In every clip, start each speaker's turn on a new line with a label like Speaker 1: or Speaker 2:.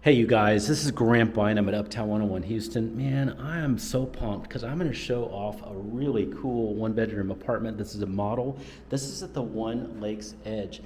Speaker 1: Hey, you guys, this is Grandpa, and I'm at Uptown 101 Houston. Man, I am so pumped because I'm going to show off a really cool one bedroom apartment. This is a model. This is at the One Lakes Edge.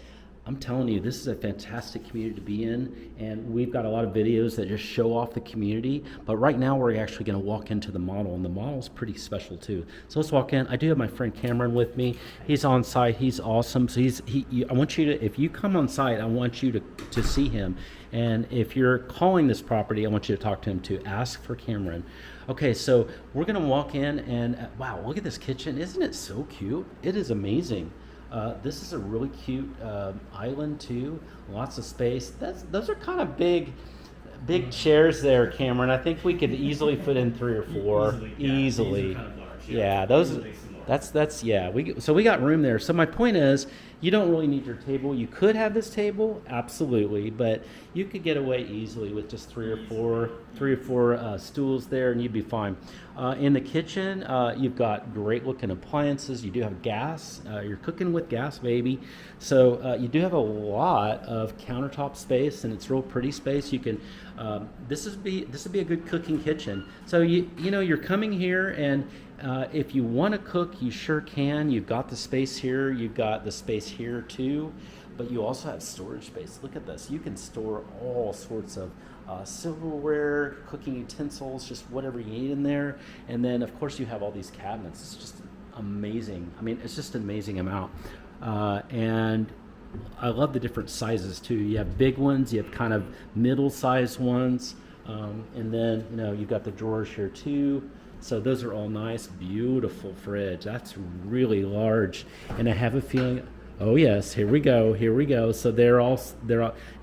Speaker 1: I'm telling you, this is a fantastic community to be in, and we've got a lot of videos that just show off the community. But right now, we're actually going to walk into the model, and the model is pretty special too. So let's walk in. I do have my friend Cameron with me. He's on site. He's awesome. So I want you to, if you come on site, I want you to see him. And if you're calling this property, I want you to talk to him too. Ask for Cameron. Okay, so we're gonna walk in and wow, look at this kitchen. Isn't it so cute? It is amazing. This is a really cute island too. Lots of space. Those are kind of big chairs there, Cameron. I think we could easily fit in three or four. Easily.
Speaker 2: These are kind of large.
Speaker 1: Yeah, those. That's yeah. We got room there. So my point is, you don't really need your table. You could have this table, absolutely, but you could get away easily with just three or four stools there, and you'd be fine. In the kitchen, you've got great looking appliances. You do have gas. You're cooking with gas, baby. So you do have a lot of countertop space, and it's real pretty space. You can. This would be a good cooking kitchen. So you're coming here and. If you want to cook, you sure can. You've got the space here. You've got the space here too. But you also have storage space. Look at this. You can store all sorts of silverware, cooking utensils, just whatever you need in there. And then, of course, you have all these cabinets. It's just amazing. I mean, it's just an amazing amount. And I love the different sizes too. You have big ones. You have kind of middle-sized ones. And then, you've got the drawers here too. So those are all nice, beautiful fridge. That's really large. And I have a feeling, oh yes, here we go. So they're all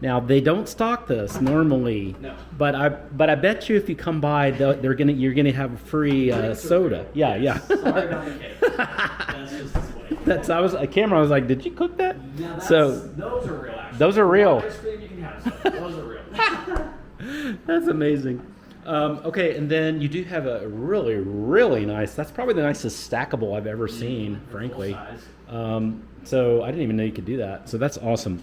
Speaker 1: now they don't stock this normally.
Speaker 2: No.
Speaker 1: But I bet you if you come by, you're gonna have a free soda. Yeah.
Speaker 2: Sorry about the cake. That's just this way.
Speaker 1: Cameron was like, did you cook that?
Speaker 2: Now those are real actually.
Speaker 1: Those are real.
Speaker 2: Ice cream, you can have some. Those are real.
Speaker 1: That's amazing. Okay, and then you do have a really, really nice, that's probably the nicest stackable I've ever seen, frankly. So I didn't even know you could do that. So that's awesome.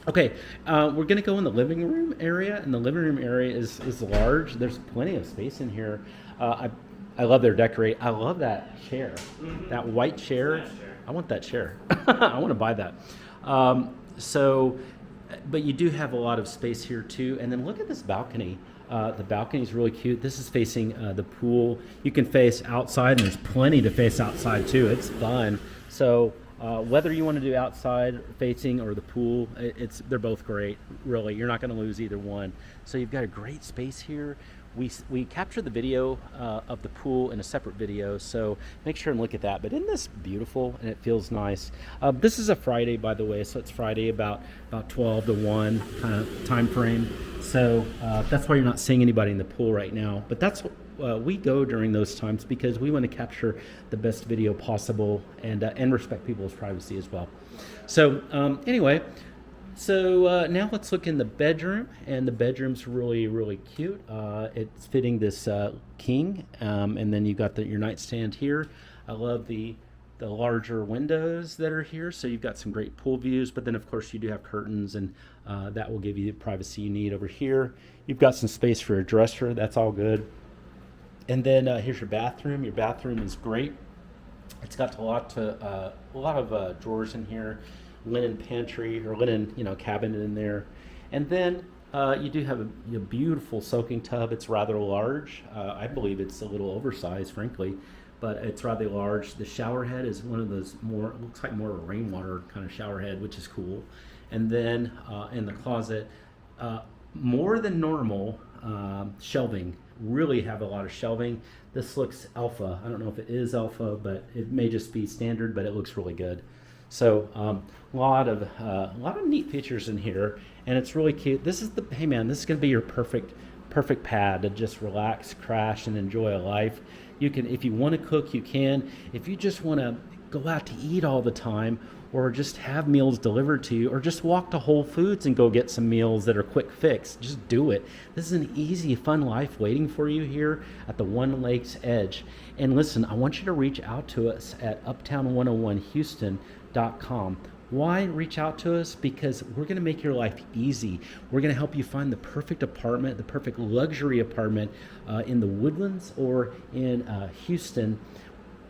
Speaker 1: Okay, we're going to go in the living room area, and the living room area is large. There's plenty of space in here. I love their decorate. I love that chair, that white chair.
Speaker 2: Nice chair.
Speaker 1: I want that chair. I want to buy that. But you do have a lot of space here too. And then look at this balcony. The balcony is really cute. This is facing the pool. You can face outside, and there's plenty to face outside too. It's fun. So whether you want to do outside facing or the pool, they're both great. Really, you're not going to lose either one. So you've got a great space here. We captured the video of the pool in a separate video, so make sure and look at that. But isn't this beautiful? And it feels nice. This is a Friday, by the way, so it's Friday about 12 to 1 kind of time frame. So that's why you're not seeing anybody in the pool right now. But that's we go during those times because we want to capture the best video possible and respect people's privacy as well. So anyway. So now let's look in the bedroom, and the bedroom's really, really cute. It's fitting this king, and then you've got your nightstand here. I love the larger windows that are here, so you've got some great pool views, but then of course you do have curtains, and that will give you the privacy you need over here. You've got some space for a dresser, that's all good. And then here's your bathroom. Your bathroom is great. It's got a lot of drawers in here. Linen pantry or linen cabinet in there, and then you do have a beautiful soaking tub. It's rather large. I believe it's a little oversized, frankly, but it's rather large. The shower head is one of those looks like more of a rainwater kind of shower head, which is cool. And then in the closet, more than normal shelving. Really have a lot of shelving. This looks alpha. I don't know if it is alpha, but it may just be standard, but it looks really good. So a lot of neat features in here, and it's really cute. This is this is going to be your perfect pad to just relax, crash, and enjoy a life. You can, if you want to cook, you can. If you just want to go out to eat all the time, or just have meals delivered to you, or just walk to Whole Foods and go get some meals that are quick fix, just do it. This is an easy, fun life waiting for you here at the One Lakes Edge. And listen, I want you to reach out to us at Uptown 101 Houston.com. Why reach out to us? Because we're going to make your life easy. We're going to help you find the perfect apartment, the perfect luxury apartment in the Woodlands or in Houston.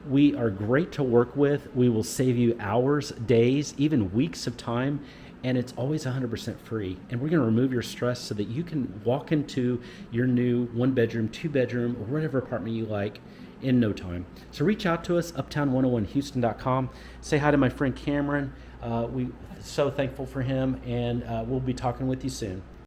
Speaker 1: We are great to work with. We will save you hours, days, even weeks of time, and it's always 100% free. And we're going to remove your stress so that you can walk into your new 1-bedroom, 2-bedroom, or whatever apartment you like in no time. So reach out to us, uptown101houston.com. Say hi to my friend Cameron. We're so thankful for him, and we'll be talking with you soon.